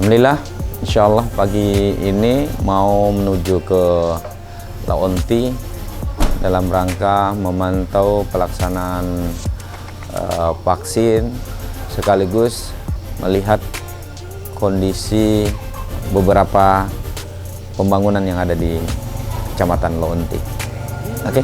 Alhamdulillah, insya Allah pagi ini mau menuju ke Laonti dalam rangka memantau pelaksanaan vaksin sekaligus melihat kondisi beberapa pembangunan yang ada di Kecamatan Laonti. Oke.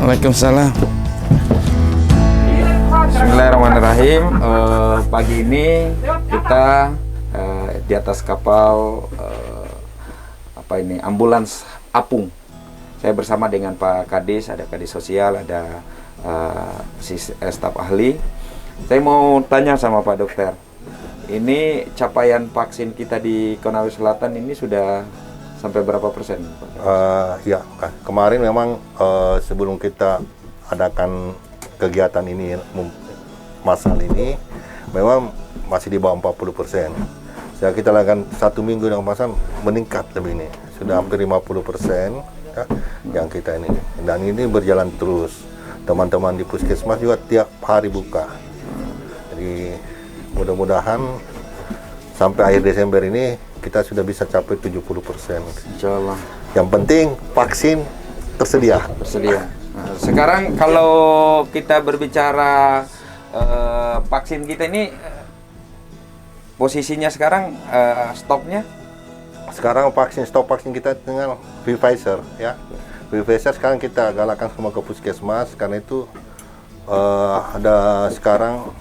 Waalaikumsalam. Bismillahirrahmanirrahim. Pagi ini kita di atas kapal ambulans apung. Saya bersama dengan Pak Kadis, ada Kadis Sosial, ada staf ahli. Saya mau tanya sama Pak Dokter. Ini capaian vaksin kita di Konawe Selatan ini sudah sampai berapa persen? Ya, kemarin memang sebelum kita adakan kegiatan ini, masal ini, memang masih di bawah 40%. Saya kita lakukan 1 minggu dengan masal meningkat lebih ini, sudah hampir 50% ya, yang kita ini. Dan ini berjalan terus. Teman-teman di puskesmas juga tiap hari buka. Jadi mudah-mudahan sampai akhir Desember ini kita sudah bisa capai 70%. Insya Allah. Yang penting vaksin tersedia. Nah, sekarang kalau kita berbicara vaksin kita ini posisinya sekarang stoknya? Sekarang stok vaksin kita dengan Pfizer ya. Pfizer sekarang kita galakkan semua ke puskesmas karena itu ada sekarang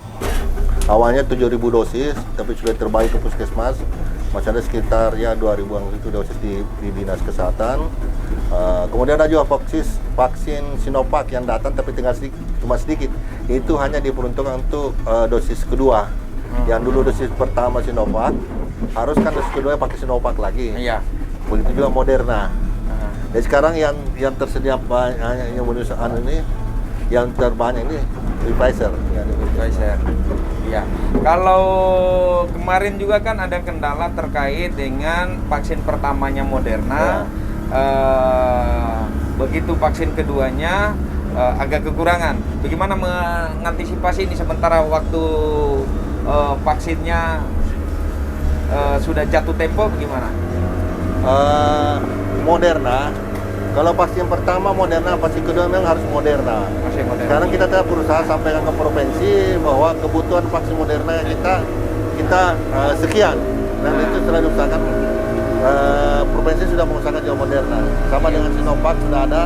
awalnya 7.000 dosis tapi sudah terbaik ke puskesmas. Masih ada sekitar ya 2.000-an itu dosis di dinas kesehatan. Kemudian ada juga vaksin Sinovac yang datang tapi tinggal cuma sedikit. Itu hanya diperuntukkan untuk dosis kedua. Yang dulu dosis pertama Sinovac, harus kan dosis kedua pakai Sinovac lagi. Iya. Begitu juga Moderna. Jadi sekarang yang tersedia banyak yang menulis ini, yang terbanyak ini Pfizer. Pfizer. Ya, kalau kemarin juga kan ada kendala terkait dengan vaksin pertamanya Moderna, begitu vaksin keduanya agak kekurangan. Bagaimana mengantisipasi ini sementara waktu vaksinnya sudah jatuh tempo, bagaimana? Moderna. Kalau vaksin pertama Moderna, vaksin kedua memang harus Moderna. Sekarang kita telah berusaha sampaikan ke provinsi bahwa kebutuhan vaksin Moderna kita sekian, dan itu telah diusahakan. Provinsi sudah mengusahakan juga Moderna. Sama dengan Sinovac sudah ada,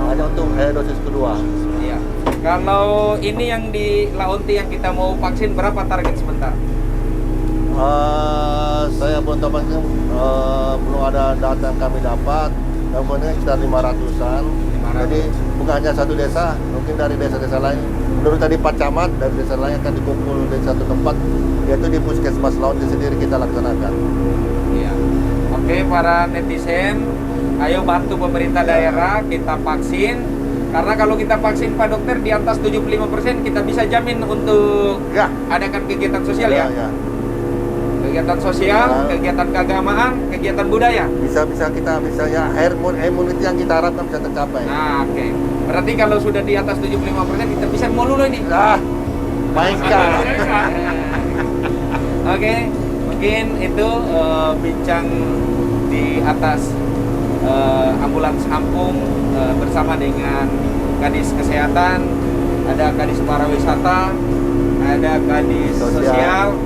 hanya untuk dosis kedua. Iya. Kalau ini yang di Laonti yang kita mau vaksin, berapa target sebentar? Saya belum tahu, belum ada data yang kami dapat. Kemudian sekitar 500-an. Jadi bukan hanya satu desa, mungkin dari desa-desa lain. Menurut tadi Pak Camat, dari desa lain akan dikumpul di satu tempat, yaitu di Puskesmas Laonti sendiri kita laksanakan. Iya. Oke, para netizen, ayo bantu pemerintah daerah kita vaksin. Karena kalau kita vaksin Pak Dokter di atas 75%, kita bisa jamin untuk adakan kegiatan sosial ya. Kegiatan sosial, kegiatan keagamaan, kegiatan budaya. Bisa kita bisa ya, immunity yang kita harapkan bisa tercapai. Nah, oke. Berarti kalau sudah di atas 75% kita bisa mau dulu ini. Mainkan. Oke, mungkin itu bincang di atas ambulans Ampung bersama dengan Kadis Kesehatan, ada Kadis Pariwisata, ada Kadis Sosial,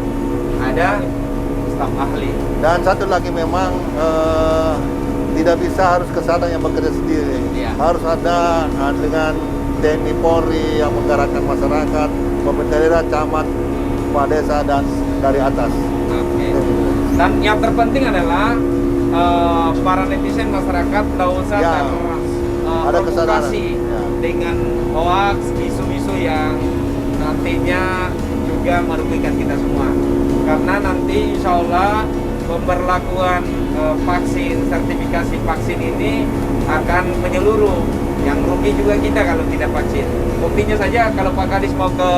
ada staf ahli. Dan satu lagi memang tidak bisa harus kesehatan yang bekerja sendiri. Harus ada dengan TNI Polri yang menggerakkan masyarakat, pemerintah daerah, camat, kepala desa, dan dari atas. Oke. Dan yang terpenting adalah para netizen masyarakat tidak usah Ya, ada kesadaran. terprovokasi Ya. dengan hoax, isu-isu yang nantinya juga merugikan kita semua. Karena nanti insya Allah pemberlakuan vaksin, sertifikasi vaksin ini akan menyeluruh. Yang rugi juga kita kalau tidak vaksin. Buktinya saja kalau Pak Kadis mau ke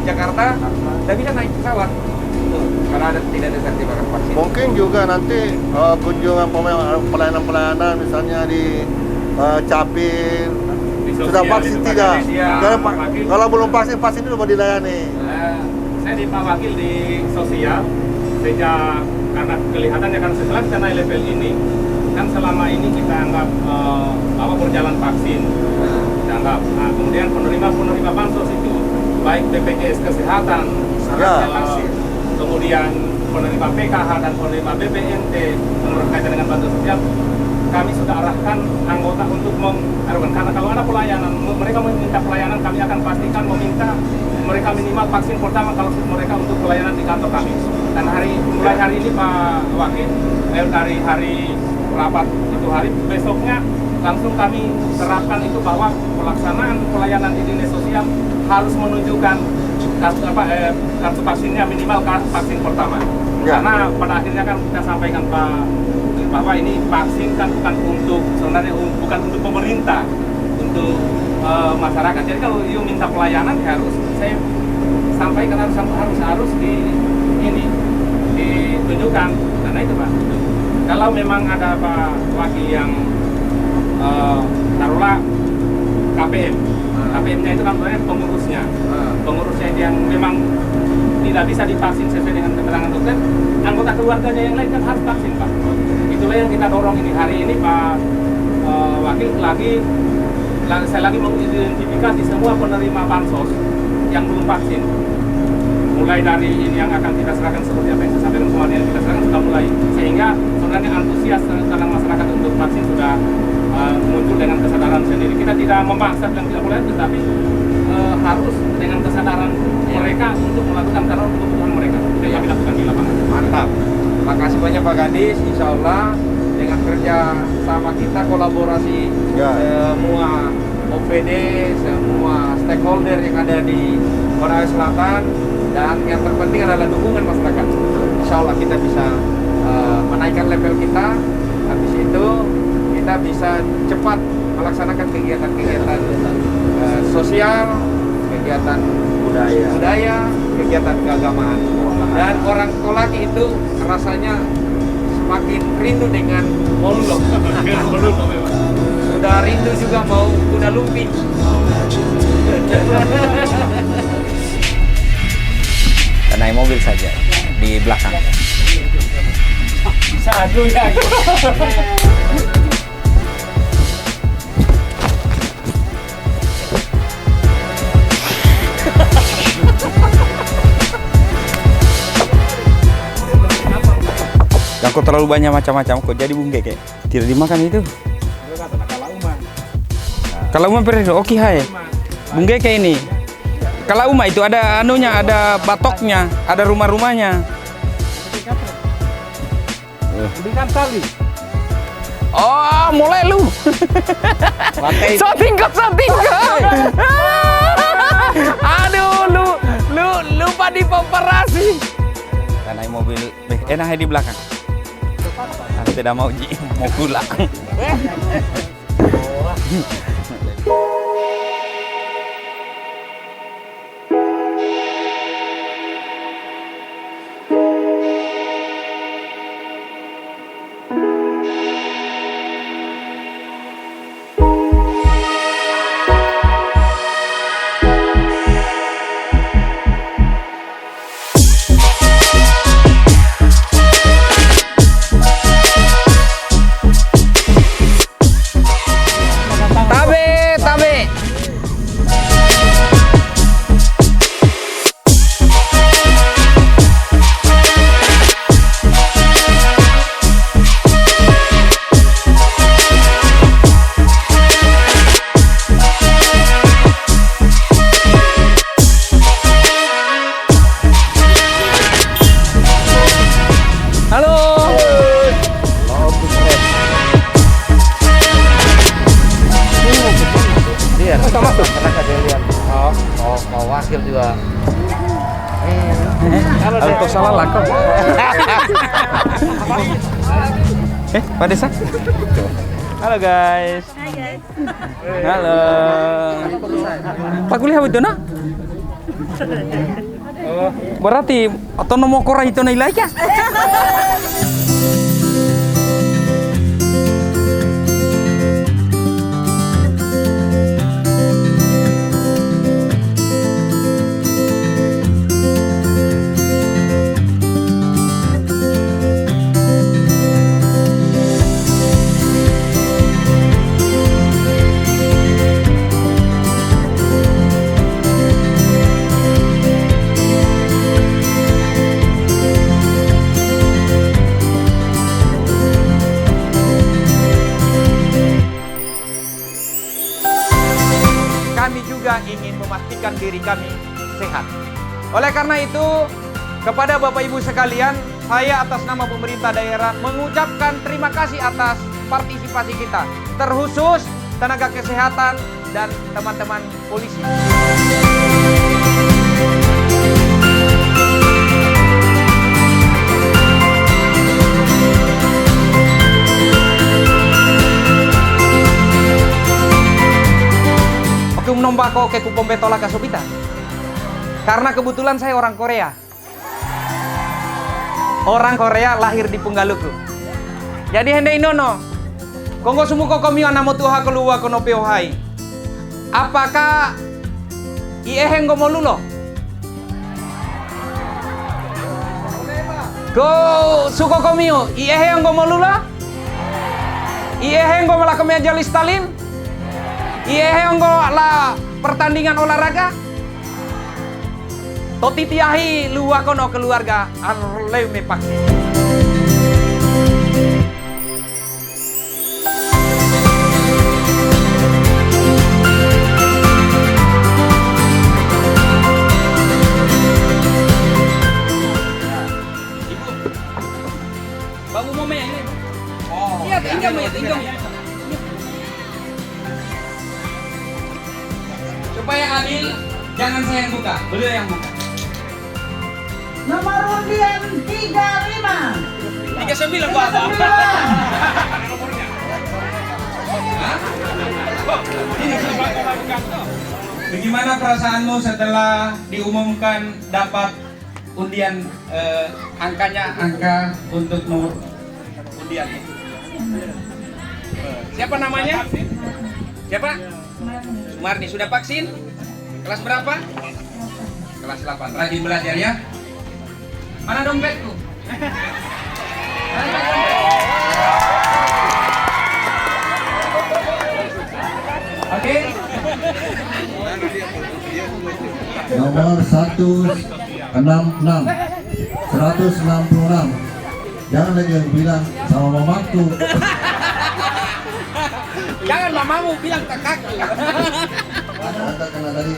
Jakarta, tidak bisa naik pesawat. Tuh, kalau tidak ada sertifikat vaksin. Mungkin juga nanti kunjungan pelayanan-pelayanan misalnya di Capil sudah vaksin tidak? Kalau belum vaksin itu mau dilayani. Saya di Pak Wakil di sosial sejak karena kelihatannya kan setelah kita naik level ini kan selama ini kita anggap bahwa berjalan vaksin kita anggap. Nah, kemudian penerima bansos itu baik BPJS Kesehatan, kemudian penerima PKH dan penerima BPNT berkaitan dengan bantuan sosial, kami sudah arahkan anggota untuk karena kalau ada pelayanan, mereka meminta pelayanan, kami akan pastikan meminta mereka minimal vaksin pertama kalau mereka untuk pelayanan di kantor kami. Dan mulai hari ini Pak Wakil, dari hari rapat itu hari besoknya langsung kami terapkan itu bahwa pelaksanaan pelayanan di dinas sosial harus menunjukkan kartu vaksinnya minimal vaksin pertama. Ya. Karena pada akhirnya kan kita sampaikan Pak bahwa ini vaksin kan bukan untuk sebenarnya bukan untuk pemerintah, untuk masyarakat. Jadi kalau you minta pelayanan harus saya sampaikan harus ditunjukkan. Karena itu Pak. Kalau memang ada Pak Wakil yang taruhlah KPM, KPM-nya itu kan sebenarnya pengurusnya yang memang tidak bisa divaksin sesuai dengan keterangan dokter, anggota keluarganya yang lain kan harus vaksin Pak. Itulah yang kita dorong ini. Hari ini Pak Wakil saya lagi mengidentifikasi semua penerima bansos yang belum vaksin. Mulai dari ini yang akan kita serahkan seperti apa yang saya sampaikan kemarin yang kita serahkan sudah mulai, sehingga sebenarnya antusias dalam masyarakat untuk vaksin sudah muncul dengan kesadaran sendiri. Kita tidak memaksa dan tidak boleh, tetapi harus dengan kesadaran mereka untuk melakukan karena untuk kebutuhan mereka. Itu yang kami lakukan di lapangan. Mantap. Makasih banyak Pak Kadis. Insya Allah dengan kerja sama kita kolaborasi semua OPD, semua stakeholder yang ada di Konawe Selatan, dan yang terpenting adalah dukungan masyarakat. Insya Allah kita bisa menaikkan level kita. Habis itu kita bisa cepat melaksanakan kegiatan-kegiatan sosial, kegiatan budaya, kegiatan keagamaan. Dan orang Kolaki itu rasanya semakin rindu dengan Molulo. Sudah rindu juga mau kuda lumping. Naik mobil saja di belakang. Bisa adu ya. Kok terlalu banyak macam-macam kok jadi bungke kayak tidak dimakan itu. Kalau uma perih oke hai. Bungke kayak ini. Kalau uma itu ada anunya, ada batoknya, ada rumah-rumahnya. Berikan tali. Oh, mulai lu. Soting kok. Aduh, lu lupa di operasi. Dan naik mobil enak di belakang. Aku tidak mau pulang. juga. Untuk salah laku. Pak Desa? Halo guys. Hai guys. Halo. Pak kuliah itu na? Oh, berarti atau nomor korah itu nilai ya? Kami juga ingin memastikan diri kami sehat. Oleh karena itu, kepada Bapak Ibu sekalian, saya atas nama pemerintah daerah mengucapkan terima kasih atas partisipasi kita, terkhusus tenaga kesehatan dan teman-teman polisi. Nombak kok ke kupon betola kasupita. Karena kebetulan saya orang Korea. Orang Korea lahir di Punggaluku. Jadi hende inono. Konggo sumuko komio namo tuha keluar kono peohai. Apakah ieheng gomolulo? Go suko komio ieheng gomolulo? Ieheng gomala kemia jali Stalin? Iya, enggak lah pertandingan olahraga. Toti tiahi luwa kono keluarga arleu me paksi. Ibu, babu mau main ini? Oh, iya, tinggal. Supaya adil, jangan saya yang buka, beliau yang buka. Nomor undian 35. 39 Pak. Bagaimana perasaanmu setelah diumumkan dapat undian angka untuk nomor undian? Siapa namanya? Siapa? Sumarni, sudah vaksin? Kelas berapa? Kelas 8. Rajin belajar ya. Mana dompetku? Oke. Nomor 166 166. Jangan lagi bilang sama mamaku. Jangan mamamu bilang ke kakak. Anda karena tadi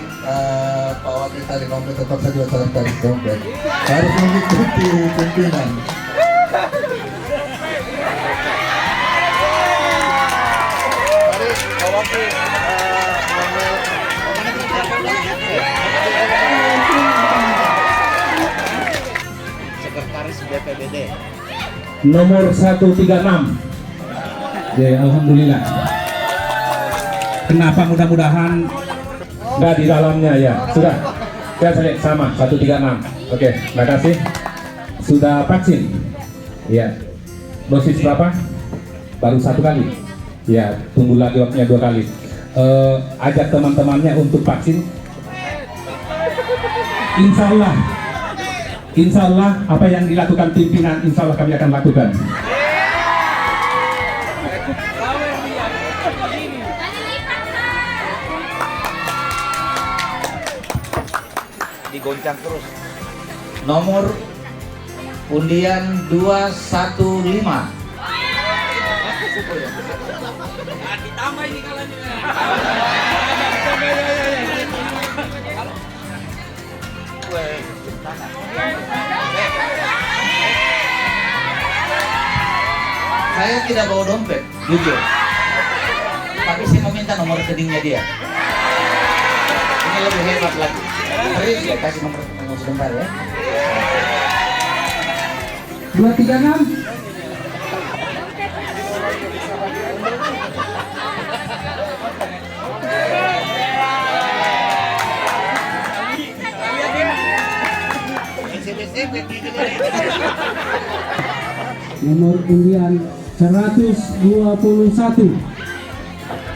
Pak Wakil tadi dompet tetap saja saran tadi dompet. Harus mengikuti pimpinan. Pak Wakil, Sekretaris BPBD. Nomor 136. Ya, alhamdulillah. Kenapa mudah-mudahan nggak di dalamnya ya? Sudah. Ya, sama 136. Oke, terima kasih. Sudah vaksin? Ya. Dosis berapa? Baru 1 kali. Ya, tunggu lagi waktunya 2 kali. Ajak teman-temannya untuk vaksin. Insya Allah apa yang dilakukan pimpinan, insya Allah kami akan lakukan. Digoncang terus. Nomor undian 215. Ditambah ini kalanya. Saya tidak bawa dompet, jujur. Tapi saya mau minta nomor rekeningnya dia. Ini lebih hebat lagi. Saya kasih nomor teman sebentar ya. 236. Nomor undian 121.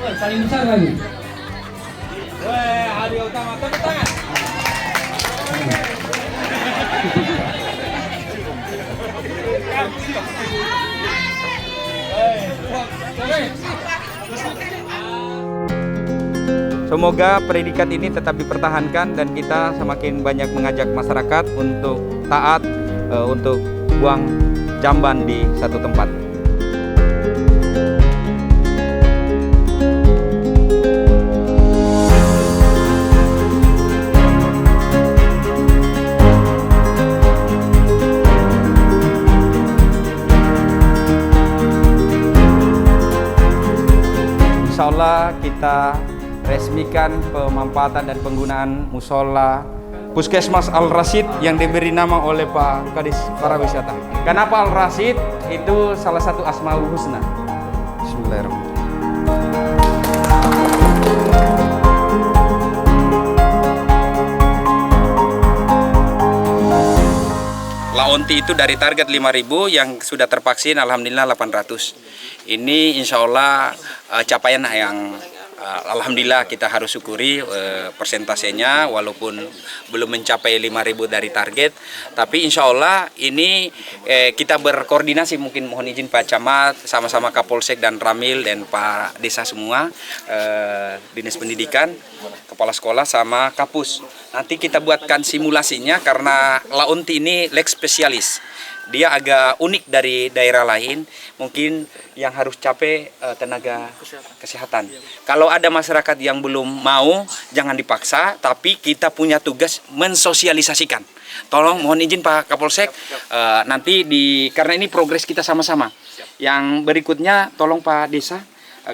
Wah, paling besar lagi. Weh, hadiah utama, tepuk tangan. Semoga predikat ini tetap dipertahankan dan kita semakin banyak mengajak masyarakat untuk taat untuk buang jamban di satu tempat. Insya Allah kita resmikan pemanfaatan dan penggunaan musola Puskesmas Al-Rasyid yang diberi nama oleh Pak Kadis Pariwisata. Kenapa Al-Rasyid? Itu salah satu Asmaul Husna. Bismillahirrahmanirrahim. Laonti itu dari target 5.000 yang sudah tervaksin alhamdulillah 800. Ini insya Allah capaian yang alhamdulillah kita harus syukuri persentasenya walaupun belum mencapai 5.000 dari target, tapi insya Allah ini kita berkoordinasi, mungkin mohon izin Pak Camat sama-sama Kapolsek dan Ramil dan Pak Desa semua, Dinas Pendidikan, Kepala Sekolah sama Kapus. Nanti kita buatkan simulasinya karena Laonti ini leg spesialis. Dia agak unik dari daerah lain, mungkin yang harus capek tenaga kesehatan. Kalau ada masyarakat yang belum mau, jangan dipaksa, tapi kita punya tugas mensosialisasikan. Tolong mohon izin Pak Kapolsek, nanti karena ini progres kita sama-sama. Yang berikutnya tolong Pak Desa,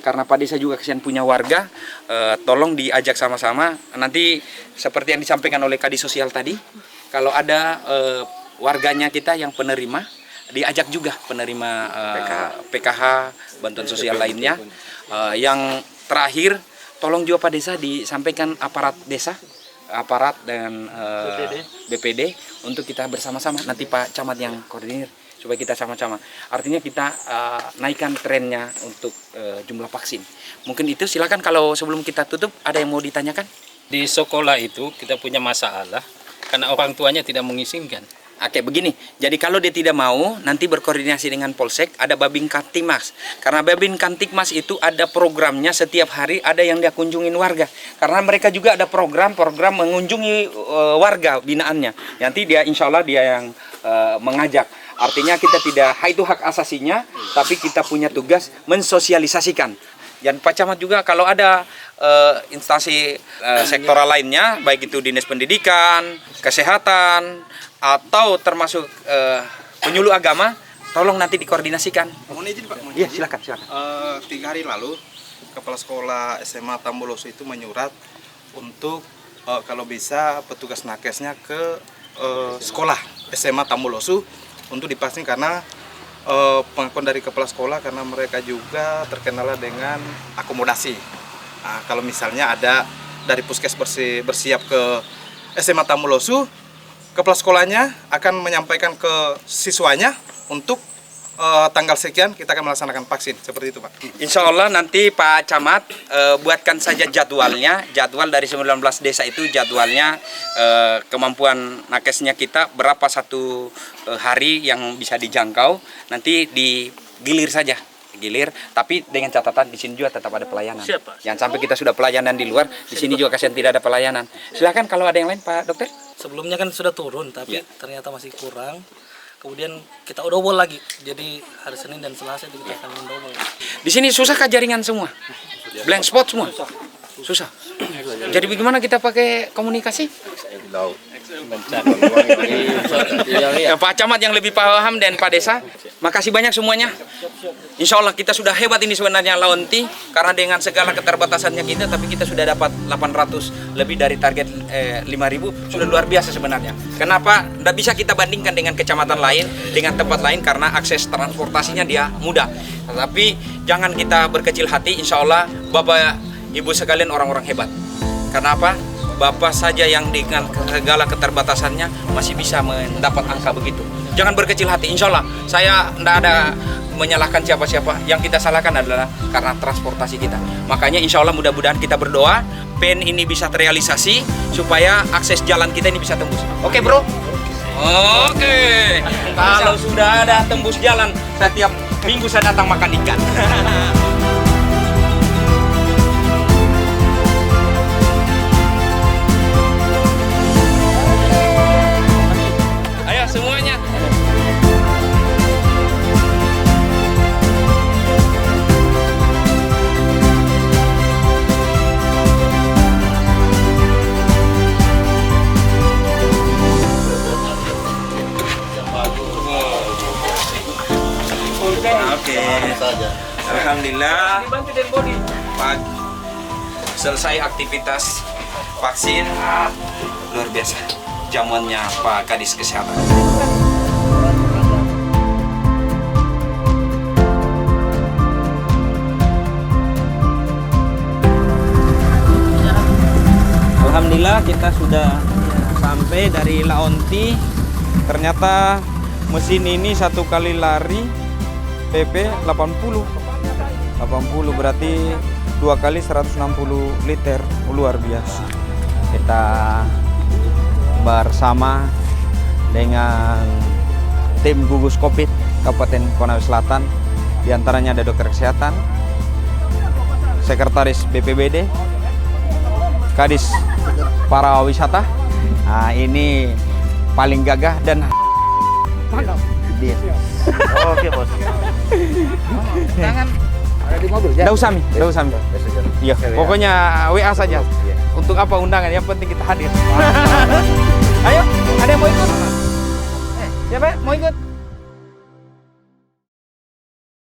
karena Pak Desa juga kesian punya warga, tolong diajak sama-sama. Nanti seperti yang disampaikan oleh Kadis Sosial tadi, kalau ada warganya kita yang penerima, diajak juga penerima PKH, bantuan sosial lainnya. Yang terakhir, tolong juga Pak Desa disampaikan aparat desa, aparat dan BPD untuk kita bersama-sama. Nanti Pak Camat yang koordinir supaya kita sama-sama. Artinya kita naikkan trennya untuk jumlah vaksin. Mungkin itu, silakan kalau sebelum kita tutup ada yang mau ditanyakan? Di sekolah itu kita punya masalah karena orang tuanya tidak mengizinkan. Oke, begini. Jadi kalau dia tidak mau, nanti berkoordinasi dengan Polsek, ada Babin Kamtibmas. Karena Babin Kamtibmas itu ada programnya setiap hari, ada yang dia kunjungin warga. Karena mereka juga ada program mengunjungi warga binaannya. Nanti dia insya Allah dia yang mengajak. Artinya kita tidak, itu hak asasinya, tapi kita punya tugas mensosialisasikan. Dan Pak Camat juga kalau ada instansi sektoral lainnya, baik itu Dinas Pendidikan, Kesehatan, atau termasuk penyuluh agama, tolong nanti dikoordinasikan. Mohon izin Pak. Iya, silakan. 3 hari lalu Kepala Sekolah SMA Tamboloso itu menyurat untuk kalau bisa petugas nakesnya ke sekolah SMA Tamboloso untuk divaksin, karena pengakuan dari kepala sekolah karena mereka juga terkenal dengan akomodasi. Nah, kalau misalnya ada dari puskes bersiap ke SMA Tamboloso, kepala sekolahnya akan menyampaikan ke siswanya untuk tanggal sekian kita akan melaksanakan vaksin, seperti itu Pak. Insya Allah nanti Pak Camat buatkan saja jadwalnya, jadwal dari 19 desa itu jadwalnya, kemampuan nakesnya kita berapa satu hari yang bisa dijangkau, nanti digilir saja. Gilir, tapi dengan catatan di sini juga tetap ada pelayanan. Jangan sampai kita sudah pelayanan di luar, di sini juga kasihan tidak ada pelayanan. Silakan kalau ada yang lain Pak Dokter. Sebelumnya kan sudah turun, tapi ternyata masih kurang. Kemudian kita double lagi, jadi hari Senin dan Selasa kita akan double. Di sini susah kah jaringan semua? Blank spot semua? Susah. Jadi bagaimana kita pakai komunikasi? Pak Camat yang lebih paham dan Pak Desa, makasih banyak semuanya. Insya Allah kita sudah hebat ini sebenarnya Laonti, karena dengan segala keterbatasannya kita, tapi kita sudah dapat 800 lebih dari target 5.000, sudah luar biasa sebenarnya. Kenapa? Tidak bisa kita bandingkan dengan kecamatan lain, dengan tempat lain, karena akses transportasinya dia mudah. Tetapi jangan kita berkecil hati, insya Allah Bapak Ibu sekalian orang-orang hebat. Kenapa? Bapak saja yang dengan segala keterbatasannya masih bisa mendapat angka begitu. Jangan berkecil hati, insya Allah saya tidak ada menyalahkan siapa-siapa. Yang kita salahkan adalah karena transportasi kita. Makanya insya Allah mudah-mudahan kita berdoa PEN ini bisa terrealisasi supaya akses jalan kita ini bisa tembus. Oke bro? Oke. Kalau sudah ada tembus jalan, setiap minggu saya datang makan ikan. Ayo semuanya. Oke. Alhamdulillah. Selesai aktivitas vaksin. Luar biasa. Jamuannya Pak Kadis Kesehatan. Alhamdulillah kita sudah sampai dari Laonti. Ternyata mesin ini satu kali lari PP 80 berarti 2 kali 160 liter, luar biasa. Kita bersama dengan tim gugus COVID Kabupaten Konawe Selatan, diantaranya ada dokter kesehatan, sekretaris BPBD, Kadis Pariwisata. Nah, ini paling gagah dan dia. Oke bos. Tangan ada di mobil. Tidak usah mi. Iya, pokoknya WA saja. Untuk apa undangan? Yang penting kita hadir. Ayo, ada yang mau ikut? Siapa? Mau ikut?